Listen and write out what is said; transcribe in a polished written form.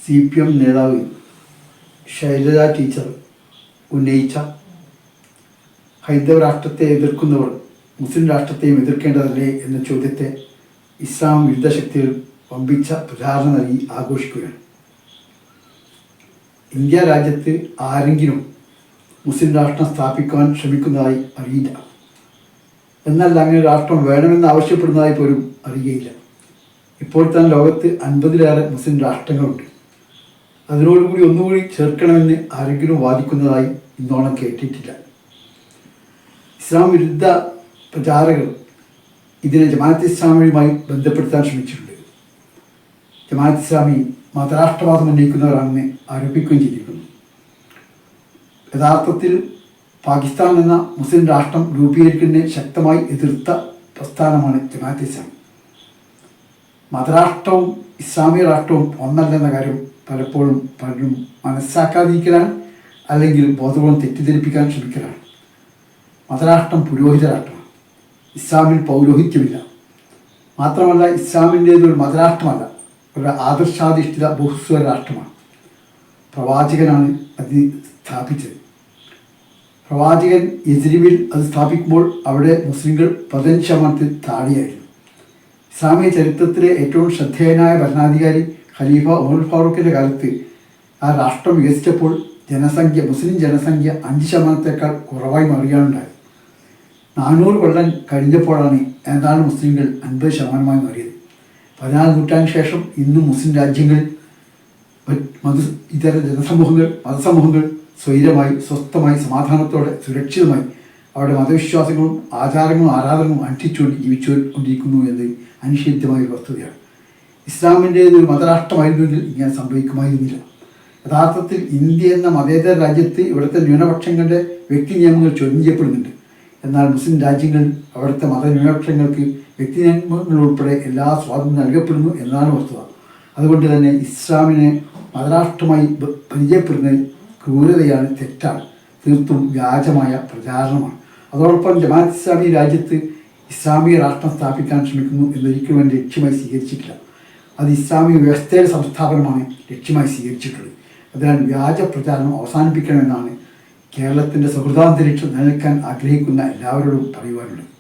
CPM നേതാവ് Shailaja teacher ഉന്നയിച്ച ഹൈന്ദവ രാഷ്ട്രത്തെ എതിർക്കുന്നവർ മുസ്ലിം രാഷ്ട്രത്തെയും എതിർക്കേണ്ടതല്ലേ എന്ന ചോദ്യത്തെ ഇസ്ലാം വിരുദ്ധ ശക്തികൾ വമ്പിച്ച പ്രചാരണം നൽകി ആഘോഷിക്കുകയാണ്. ഇന്ത്യ രാജ്യത്ത് ആരെങ്കിലും മുസ്ലിം രാഷ്ട്രം സ്ഥാപിക്കുവാൻ ശ്രമിക്കുന്നതായി അറിയില്ല. എന്നാൽ അങ്ങനെ രാഷ്ട്രം വേണമെന്ന് ആവശ്യപ്പെടുന്നതായി പോലും അറിയുകയില്ല. ഇപ്പോൾ തന്നെ ലോകത്ത് 50-ലേറെ മുസ്ലിം രാഷ്ട്രങ്ങളുണ്ട്. അതിനോടുകൂടി ഒന്നുകൂടി ചേർക്കണമെന്ന് ആരെങ്കിലും വാദിക്കുന്നതായി ഇന്നോളം കേട്ടിട്ടില്ല. ഇസ്ലാം വിരുദ്ധ പ്രചാരകർ ഇതിനെ ജമാഅത്ത് ഇസ്ലാമിയുമായി ബന്ധപ്പെടുത്താൻ ശ്രമിച്ചിട്ടുണ്ട്. ജമാഅത്ത് ഇസ്ലാമി മതരാഷ്ട്രവാദം ഉന്നയിക്കുന്നവരാണെന്ന് ആരോപിക്കുകയും ചെയ്തിരിക്കുന്നു. യഥാർത്ഥത്തിൽ പാകിസ്ഥാൻ എന്ന മുസ്ലിം രാഷ്ട്രം രൂപീകരിക്കുന്നതിനെ ശക്തമായി എതിർത്ത പ്രസ്ഥാനമാണ് ജമാഅത്ത് ഇസ്ലാമി. മതരാഷ്ട്രവും ഇസ്ലാമിക രാഷ്ട്രവും ഒന്നല്ലെന്ന കാര്യം പലപ്പോഴും പലരും മനസ്സാക്കാതിരിക്കലാണ്, അല്ലെങ്കിൽ ബോധപൂർവ്വം തെറ്റിദ്ധരിപ്പിക്കാൻ ശ്രമിക്കലാണ്. മതരാഷ്ട്രം പുരോഹിത രാഷ്ട്രമാണ്. ഇസ്ലാമിൽ പൗരോഹിത്യമില്ല. മാത്രമല്ല, ഇസ്ലാമിൻ്റേതൊരു മതരാഷ്ട്രമല്ല, ഒരു ആദർശാധിഷ്ഠിത ബഹുസ്വര രാഷ്ട്രമാണ്. പ്രവാചകനാണ് അത് സ്ഥാപിച്ചത്. പ്രവാചകൻ യസ്രിബിൽ അത് സ്ഥാപിക്കുമ്പോൾ അവിടെ മുസ്ലിങ്ങൾ 15% താഴെയായിരുന്നു. ഇസ്ലാമിക ചരിത്രത്തിലെ ഏറ്റവും ശ്രദ്ധേയനായ ഭരണാധികാരി ഖലീഫ ഉമർ ഫാറൂഖിൻ്റെ കാലത്ത് ആ രാഷ്ട്രം വികസിച്ചപ്പോൾ മുസ്ലിം ജനസംഖ്യ 5%-യേക്കാൾ കുറവായി മാറിയാണുണ്ടായത്. 400 കൊല്ലം കഴിഞ്ഞപ്പോഴാണ് ഏതാണ്ട് മുസ്ലിങ്ങൾ 50% മാറിയത്. 14 നൂറ്റാണ്ടിന് ശേഷം ഇന്നും മുസ്ലിം രാജ്യങ്ങളിൽ ഇതര മതസമൂഹങ്ങൾ സ്വൈരമായി, സ്വസ്ഥമായി, സമാധാനത്തോടെ, സുരക്ഷിതമായി അവരുടെ മതവിശ്വാസങ്ങളും ആചാരങ്ങളും ആരാധനകളും അനുഷ്ഠിച്ചുകൊണ്ട് ജീവിച്ചുകൊണ്ടിരിക്കുന്നു എന്നത് അനിഷേധ്യമായ ഒരു വസ്തുതയാണ്. ഇസ്ലാമിൻ്റേത് ഒരു മതരാഷ്ട്രമായിരുന്നെങ്കിൽ ഇങ്ങനെ സംഭവിക്കുമായിരുന്നില്ല. യഥാർത്ഥത്തിൽ ഇന്ത്യ എന്ന മതേതര രാജ്യത്ത് ഇവിടുത്തെ ന്യൂനപക്ഷങ്ങളുടെ വ്യക്തി നിയമങ്ങൾ ചോദ്യം ചെയ്യപ്പെടുന്നുണ്ട്. എന്നാൽ മുസ്ലിം രാജ്യങ്ങളിൽ അവിടുത്തെ മതന്യൂനപക്ഷങ്ങൾക്ക് വ്യക്തി നിയമങ്ങൾ ഉൾപ്പെടെ എല്ലാ സ്വാതന്ത്ര്യം നൽകപ്പെടുന്നു എന്നതാണ് വസ്തുത. അതുകൊണ്ട് തന്നെ ഇസ്ലാമിനെ മതരാഷ്ട്രമായി പരിചയപ്പെടുന്നത് ക്രൂരതയാണ്, തെറ്റാണ്, തീർത്തും വ്യാജമായ പ്രചാരണമാണ്. അതോടൊപ്പം ജമാഅത്ത് ഇസ്ലാമി രാജ്യത്ത് ഇസ്ലാമിക രാഷ്ട്രം സ്ഥാപിക്കാൻ ശ്രമിക്കുന്നു എന്നൊരിക്കലും വേണ്ടി ലക്ഷ്യമായി സ്വീകരിച്ചിട്ടില്ല. അത് ഇസ്ലാമിക വ്യവസ്ഥയുടെ സംസ്ഥാപനമാണ് ലക്ഷ്യമായി സ്വീകരിച്ചിട്ടുള്ളത്. അതിനാൽ വ്യാജ പ്രചാരണം അവസാനിപ്പിക്കണമെന്നാണ് കേരളത്തിൻ്റെ സൗഹൃദാന്തരീക്ഷം നിലനിൽക്കാൻ ആഗ്രഹിക്കുന്ന എല്ലാവരോടും പറയുവാനുള്ളത്.